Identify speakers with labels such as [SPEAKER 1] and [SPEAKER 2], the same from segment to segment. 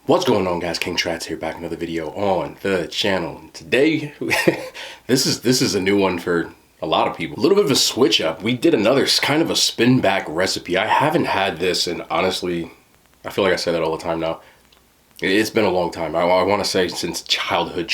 [SPEAKER 1] What's going on, guys? King Trats here, back another video on the channel. Today, this is a new one for a lot of people. A little bit of a switch up. We did another kind of a spin back recipe. I haven't had this, and honestly, I feel like I say that all the time now. It's been a long time. I want to say since childhood.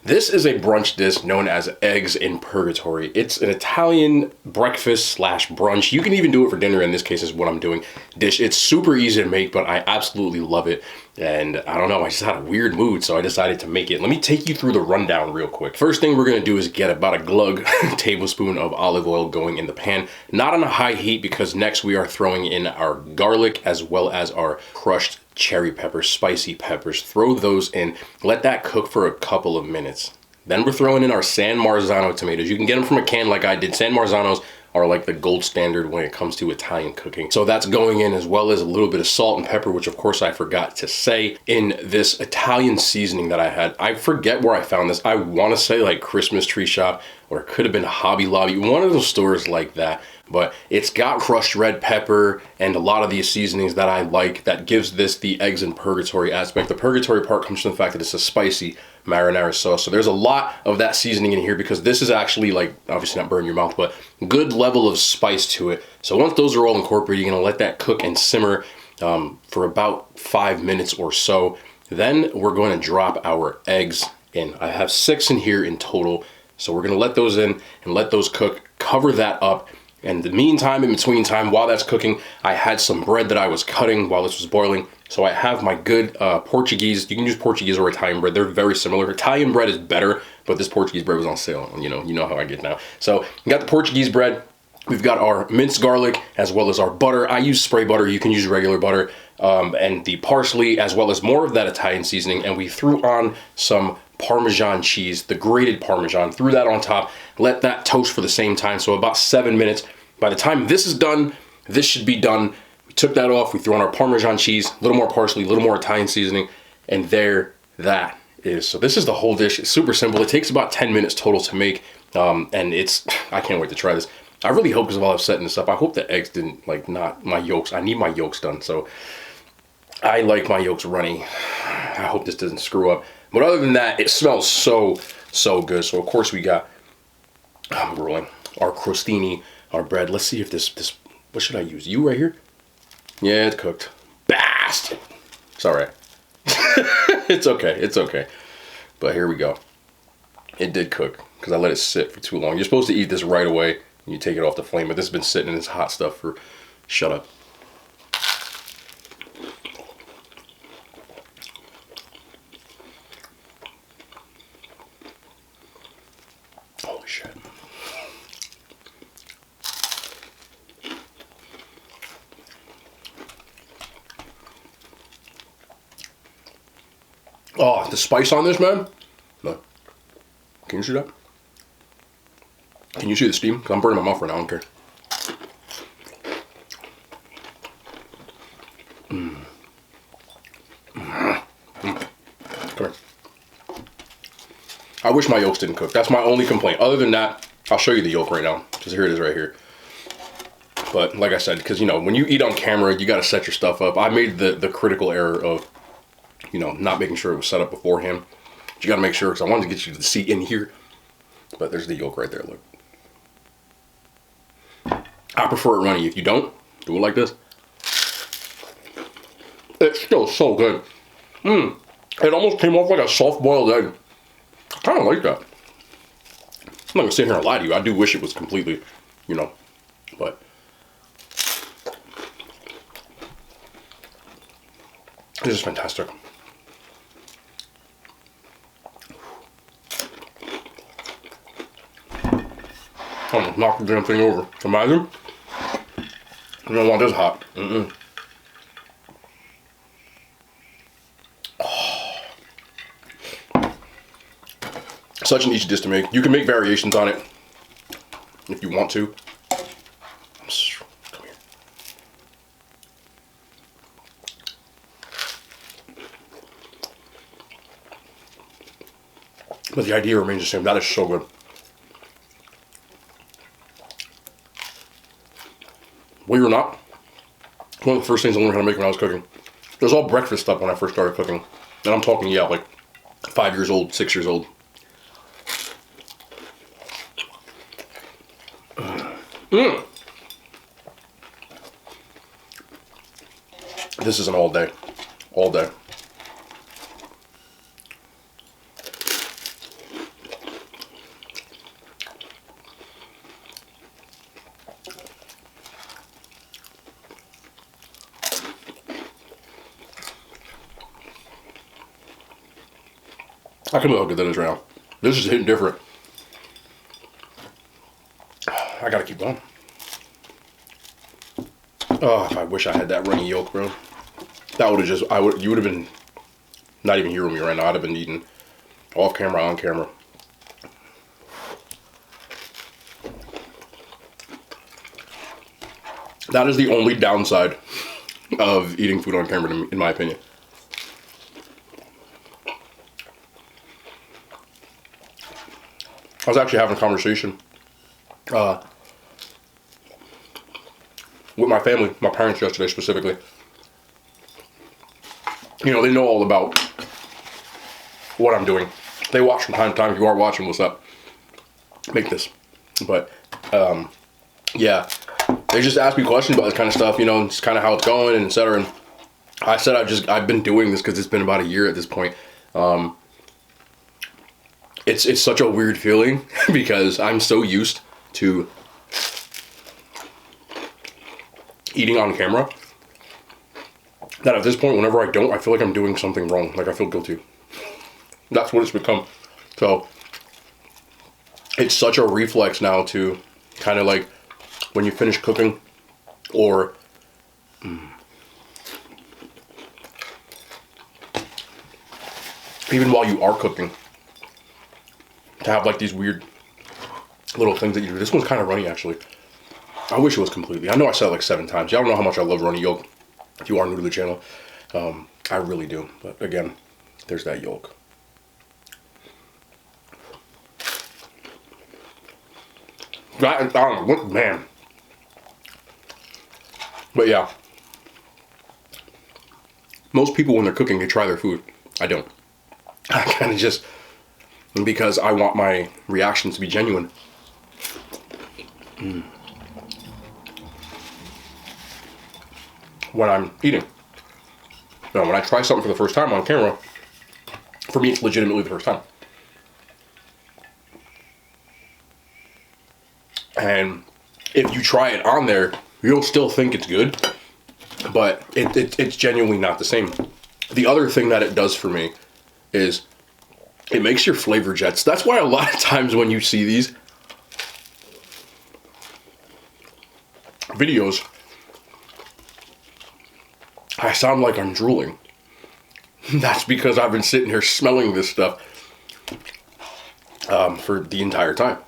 [SPEAKER 1] This is a brunch dish known as eggs in purgatory. It's an Italian breakfast slash brunch. You can even do it for dinner. In this case is what I'm doing. Dish. It's super easy to make, but I absolutely love it. And I don't know, I just had a weird mood, so I decided to make it. Let me take you through the rundown real quick. First thing we're gonna do is get about a glug tablespoon of olive oil going in the pan. Not on a high heat, because next we are throwing in our garlic as well as our crushed cherry peppers, spicy peppers. Throw those in, let that cook for a couple of minutes. Then we're throwing in our San Marzano tomatoes. You can get them from a can like I did. San Marzanos are like the gold standard when it comes to Italian cooking. So that's going in, as well as a little bit of salt and pepper, which of course I forgot to say, in this Italian seasoning that I had. I forget where I found this. I want to say like Christmas Tree Shop, or it could have been Hobby Lobby, one of those stores like that. But it's got crushed red pepper and a lot of these seasonings that I like that gives this the eggs in purgatory aspect. The purgatory part comes from the fact that it's a spicy marinara sauce. So there's a lot of that seasoning in here, because this is actually, like, obviously not burn your mouth, but good level of spice to it. So once those are all incorporated, you're gonna let that cook and simmer for about 5 minutes or so. Then we're going to drop our eggs in. I have 6 in here in total. So we're gonna let those in and let those cook, cover that up. And in the meantime, in between time, while that's cooking, I had some bread that I was cutting while this was boiling. So I have my good Portuguese, you can use Portuguese or Italian bread. They're very similar. Italian bread is better, but this Portuguese bread was on sale. You know how I get now. So we got the Portuguese bread. We've got our minced garlic, as well as our butter. I use spray butter. You can use regular butter. And the parsley, as well as more of that Italian seasoning. And we threw on some Parmesan cheese, the grated Parmesan, threw that on top, let that toast for the same time, so about 7 minutes. By the time this is done, this should be done. We took that off, we threw on our Parmesan cheese, a little more parsley, a little more Italian seasoning, and there that is. So this is the whole dish. It's super simple. It takes about 10 minutes total to make, and I can't wait to try this. I really hope, because while I was setting this up, I hope the eggs didn't, like, not my yolks. I need my yolks done, so I like my yolks runny. I hope this doesn't screw up. But other than that, it smells so good. So of course we got, I'm rolling, our crostini, our bread. Let's see if this, what should I use? You right here? Yeah, it's cooked. Bastard. It's all right. It's okay. But here we go. It did cook, because I let it sit for too long. You're supposed to eat this right away when you take it off the flame, but this has been sitting in this hot stuff for, shut up. Holy shit. Oh, the spice on this, man. Look. Can you see that? Can you see the steam? Because I'm burning my mouth right now, I don't care. Come here. I wish my yolks didn't cook. That's my only complaint. Other than that, I'll show you the yolk right now, because here it is right here. But like I said, because, you know, when you eat on camera, you got to set your stuff up. I made the critical error of, you know, not making sure it was set up beforehand. But you got to make sure, because I wanted to get you to see in here. But there's the yolk right there, look. I prefer it runny. If you don't, do it like this. It's still so good. It almost came off like a soft-boiled egg. I kind of like that. I'm not going to sit here and lie to you. I do wish it was completely, you know, but this is fantastic. I almost knocked the damn thing over. Imagine. I don't want this hot. Oh. Such an easy dish to make. You can make variations on it if you want to. Come here. But the idea remains the same. That is so good. Believe it or not, one of the first things I learned how to make when I was cooking. It was all breakfast stuff when I first started cooking. And I'm talking, yeah, like 5 years old, 6 years old. This is an all day. All day. I can believe how good that is right now. This is hitting different. I gotta keep going. Oh, I wish I had that runny yolk, bro. That would have just, you would have been not even hearing me right now. I'd have been eating off camera, on camera. That is the only downside of eating food on camera, in my opinion. I was actually having a conversation with my family, my parents yesterday specifically. You know, they know all about what I'm doing. They watch from time to time. If you are watching, what's up? Make this. But, yeah. They just ask me questions about this kind of stuff, you know, and just kind of how it's going and et cetera. And I said I've been doing this because it's been about a year at this point. It's such a weird feeling because I'm so used to eating on camera that at this point, whenever I don't, I feel like I'm doing something wrong. Like I feel guilty. That's what it's become. So it's such a reflex now to kind of like when you finish cooking or even while you are cooking, to have like these weird little things that you do. This one's kind of runny actually. I wish it was completely. I know I said it like 7 times. Y'all don't know how much I love runny yolk. If you are new to the channel, I really do. But again, there's that yolk. I don't know, what, man. But yeah. Most people when they're cooking, they try their food. I don't. I kind of just, because I want my reactions to be genuine. When I'm eating. You know, when I try something for the first time on camera, for me it's legitimately the first time. And if you try it on there, you'll still think it's good, but it's genuinely not the same. The other thing that it does for me is it makes your flavor jets. That's why a lot of times when you see these videos, I sound like I'm drooling. That's because I've been sitting here smelling this stuff for the entire time.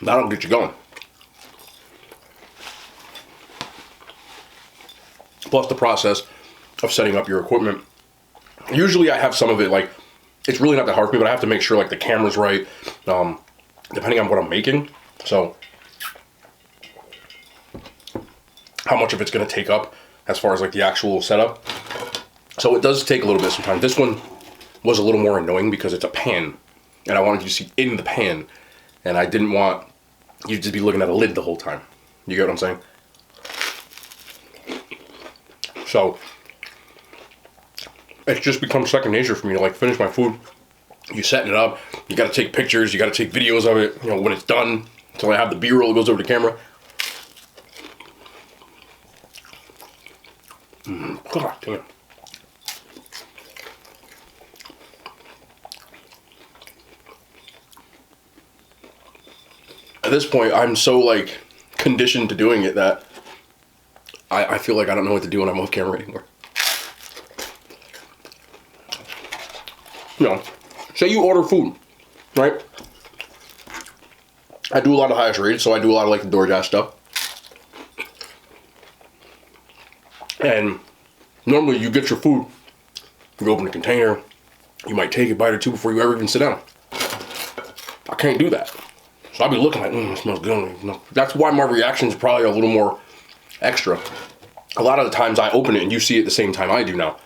[SPEAKER 1] That'll get you going. Plus the process of setting up your equipment. Usually I have some of it, like, it's really not that hard for me, but I have to make sure like the camera's right, depending on what I'm making. So how much of it's going to take up as far as like the actual setup. So it does take a little bit sometimes. This one was a little more annoying because it's a pan and I wanted you to see in the pan and I didn't want you to just be looking at a lid the whole time. You get what I'm saying? So it's just become second nature for me to like finish my food. You setting it up, you got to take pictures, you got to take videos of it, you know, when it's done, until I have the B-roll that goes over the camera. God damn. At this point, I'm so like conditioned to doing it that I feel like I don't know what to do when I'm off camera anymore. You know, say you order food, right? I do a lot of highest rated, so I do a lot of like the DoorDash stuff. And normally you get your food, you open the container, you might take a bite or two before you ever even sit down. I can't do that. So I'll be looking like, it smells good. That's why my reaction is probably a little more extra. A lot of the times I open it and you see it at the same time I do now.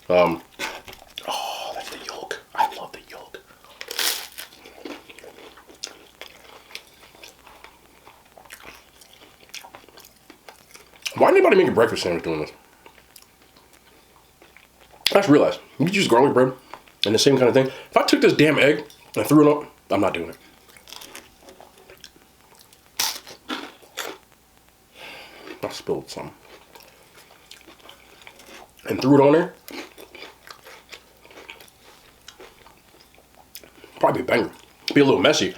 [SPEAKER 1] Oh, that's the yolk. I love the yolk. Why anybody make a breakfast sandwich doing this? I just realized, you could use garlic bread and the same kind of thing. If I took this damn egg and I threw it up, I'm not doing it. I spilled some. And threw it on there. Probably be a banger. Be a little messy,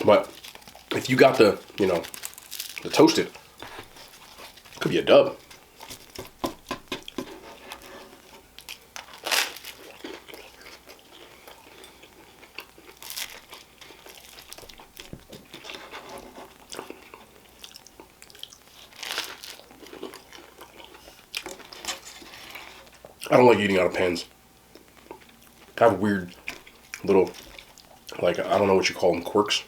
[SPEAKER 1] but if you got the, you know, the toasted, could be a dub. I don't like eating out of pans. I have weird little, like, I don't know what you call them, quirks.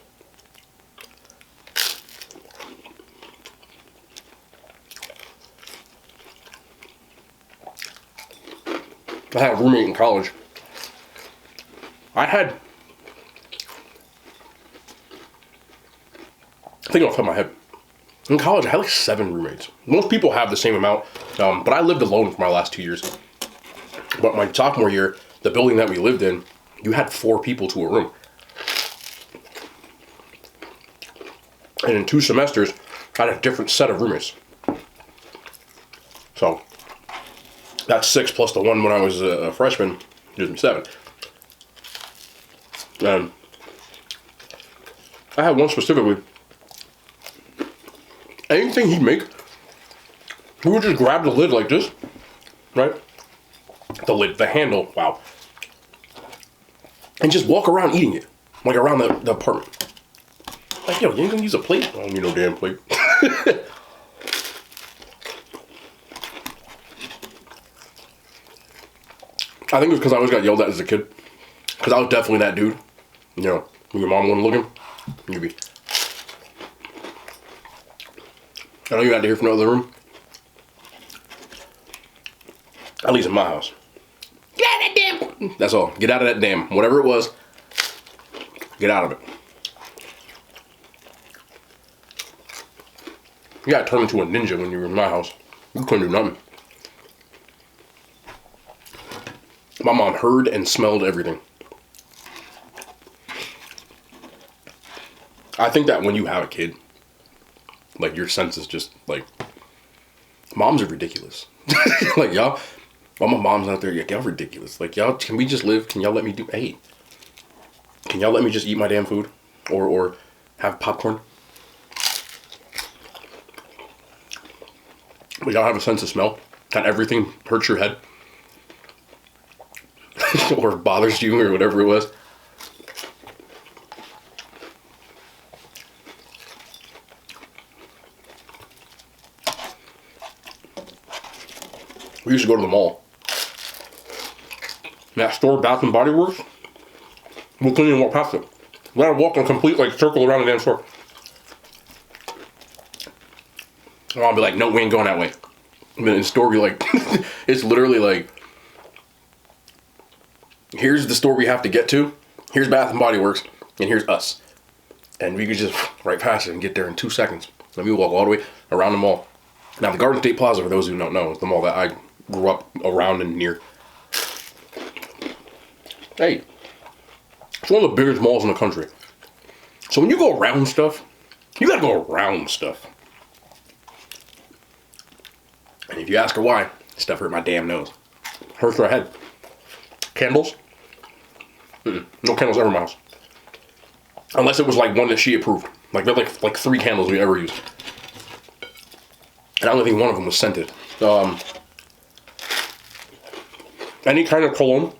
[SPEAKER 1] I had a roommate in college. I think off the top of my head, in college I had like 7 roommates. Most people have the same amount, but I lived alone for my last 2 years. But my sophomore year, the building that we lived in, you had 4 people to a room. And in 2 semesters, I had a different set of roommates. So that's 6 plus the one when I was a freshman, gives me 7. And I had one specifically. Anything he'd make, he would just grab the lid like this, right? The lid, the handle, wow. And just walk around eating it, like around the apartment. Like, yo, you ain't gonna use a plate? I don't need no damn plate. I think it was because I always got yelled at as a kid. Because I was definitely that dude. You know, when your mom wasn't looking, you'd be. I know you had to hear from the other room. At least in my house. Get out of that damn. That's all. Get out of that damn. Whatever it was, get out of it. You got turned into a ninja when you were in my house. You couldn't do nothing. My mom heard and smelled everything. I think that when you have a kid, like your senses just like, moms are ridiculous. Like y'all, all my moms out there, y'all ridiculous. Like y'all, can we just live? Can y'all let me do, hey, can y'all let me just eat my damn food? Or have popcorn? But y'all have a sense of smell. That everything hurts your head. Or bothers you or whatever it was. We used to go to the mall. That store, Bath and Body Works, we couldn't even walk past it. We had to walk in a complete like circle around the damn store. And I'll be like, no, we ain't going that way. And then in the store, be like, it's literally like, here's the store we have to get to. Here's Bath and Body Works, and here's us. And we could just right past it and get there in 2 seconds. And we walk all the way around the mall. Now, the Garden State Plaza, for those who don't know, is the mall that I grew up around and near. Hey, it's one of the biggest malls in the country. So when you go around stuff, you gotta go around stuff. And if you ask her why, stuff hurt my damn nose. Hurts her head. Candles? No candles ever in my house. Unless it was like one that she approved. Like there are like 3 candles we ever used. And I don't think one of them was scented. Any kind of cologne.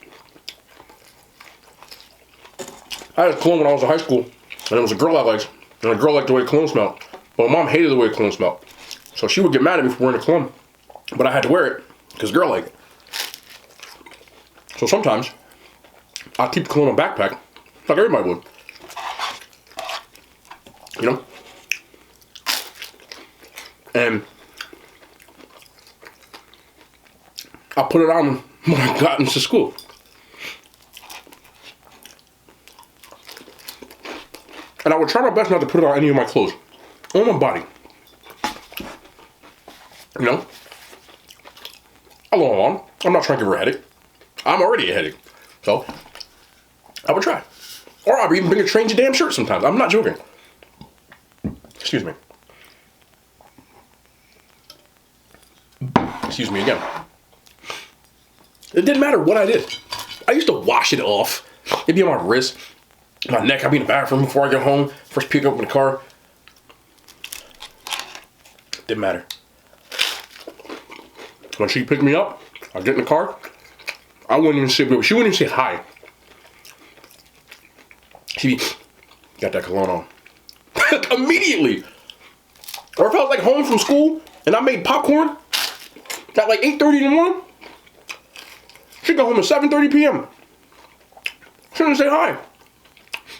[SPEAKER 1] I had a cologne when I was in high school, and it was a girl I liked, and the girl liked the way cologne smelled. But my mom hated the way cologne smelled. So she would get mad at me for wearing a cologne. But I had to wear it, because the girl liked it. So sometimes, I'd keep the cologne in a backpack, like everybody would. You know? And I put it on when I got into school. And I would try my best not to put it on any of my clothes. On my body. You know? Alone. I'm not trying to give her a headache. I'm already a headache. So, I would try. Or I would even bring a change of damn shirt sometimes. I'm not joking. Excuse me. Excuse me again. It didn't matter what I did. I used to wash it off. It'd be on my wrist, my neck. I'd be in the bathroom before I get home. First pick up in the car. Didn't matter. When she picked me up, I'd get in the car. I wouldn't even say, she wouldn't even say hi. She'd be, got that cologne on. Immediately. Or if I was like home from school and I made popcorn at like 8:30 in the morning, she'd go home at 7:30 p.m. She didn't say hi.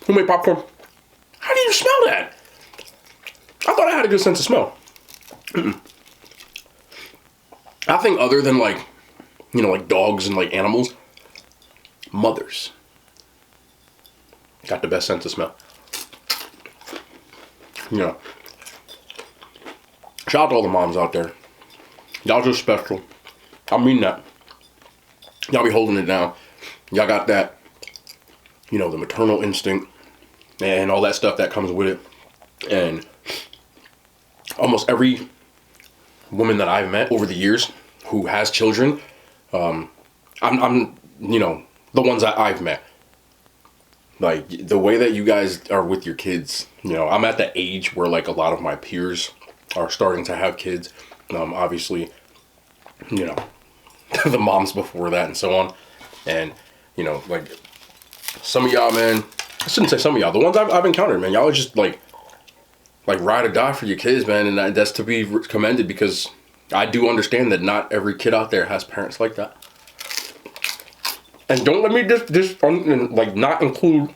[SPEAKER 1] Who made popcorn? How do you smell that? I thought I had a good sense of smell. I think other than like, you know, like dogs and like animals, mothers got the best sense of smell. You know. Shout out to all the moms out there. Y'all just special. I mean that. Y'all be holding it down. Y'all got that, you know, the maternal instinct and all that stuff that comes with it. And almost every woman that I've met over the years who has children, I'm you know, the ones that I've met. Like, the way that you guys are with your kids, you know, I'm at the age where, like, a lot of my peers are starting to have kids. Obviously, you know, the moms before that and so on. And, you know, like, some of y'all, man, I shouldn't say some of y'all, the ones I've encountered, man, y'all are just, like ride or die for your kids, man. And that's to be commended, because I do understand that not every kid out there has parents like that. And don't let me like not include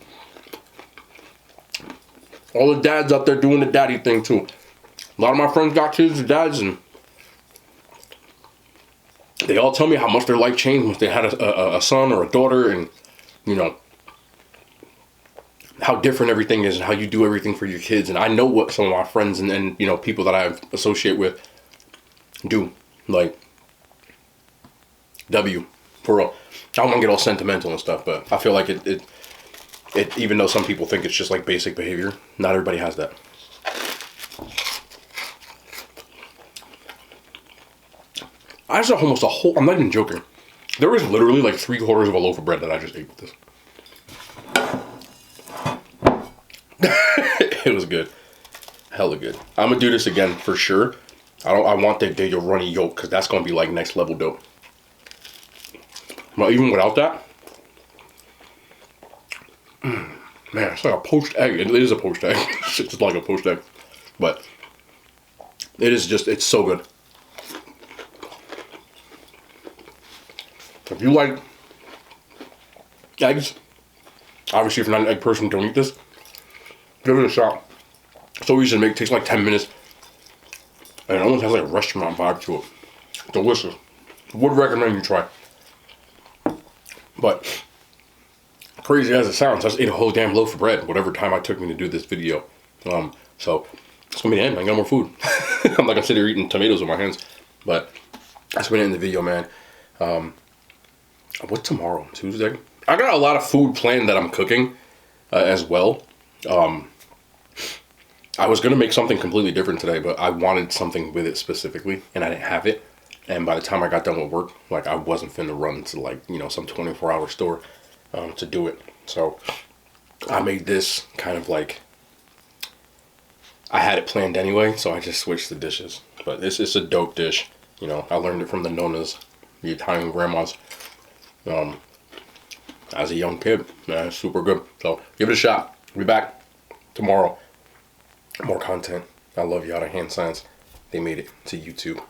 [SPEAKER 1] all the dads out there doing the daddy thing too. A lot of my friends got kids with dads, and they all tell me how much their life changed once they had a son or a daughter, and you know how different everything is and how you do everything for your kids. And I know what some of my friends and you know, people that I associate with do. Like, W, for real. I don't want to get all sentimental and stuff, but I feel like it even though some people think it's just like basic behavior, not everybody has that. I just ate almost a whole, I'm not even joking. There was literally like 3/4 of a loaf of bread that I just ate with this. It was good. Hella good. I'm gonna do this again for sure. I want the runny yolk, because that's gonna be like next level dope. But even without that, man, it's like a poached egg. It is a poached egg. It's just like a poached egg. But it is just, it's so good. If you like eggs, obviously if you're not an egg person, don't eat this. Give it a shot. It's so easy to make. It takes like 10 minutes. And it almost has like a restaurant vibe to it. Delicious. Would recommend you try. But crazy as it sounds, I just ate a whole damn loaf of bread whatever time it took me to do this video. So it's gonna be the end. I got more food. I'm not gonna sit here eating tomatoes with my hands. But that's gonna end the video, man. What's tomorrow? Tuesday? I got a lot of food planned that I'm cooking as well. I was gonna make something completely different today, but I wanted something with it specifically, and I didn't have it. And by the time I got done with work, like, I wasn't finna run to, like, you know, some 24-hour store to do it. So I made this kind of like, I had it planned anyway, so I just switched the dishes. But it's a dope dish. You know, I learned it from the Nonas, the Italian grandmas, as a young kid. Man, it's super good. So give it a shot. I'll be back tomorrow. More content. I love Yada Hand Signs. They made it to YouTube.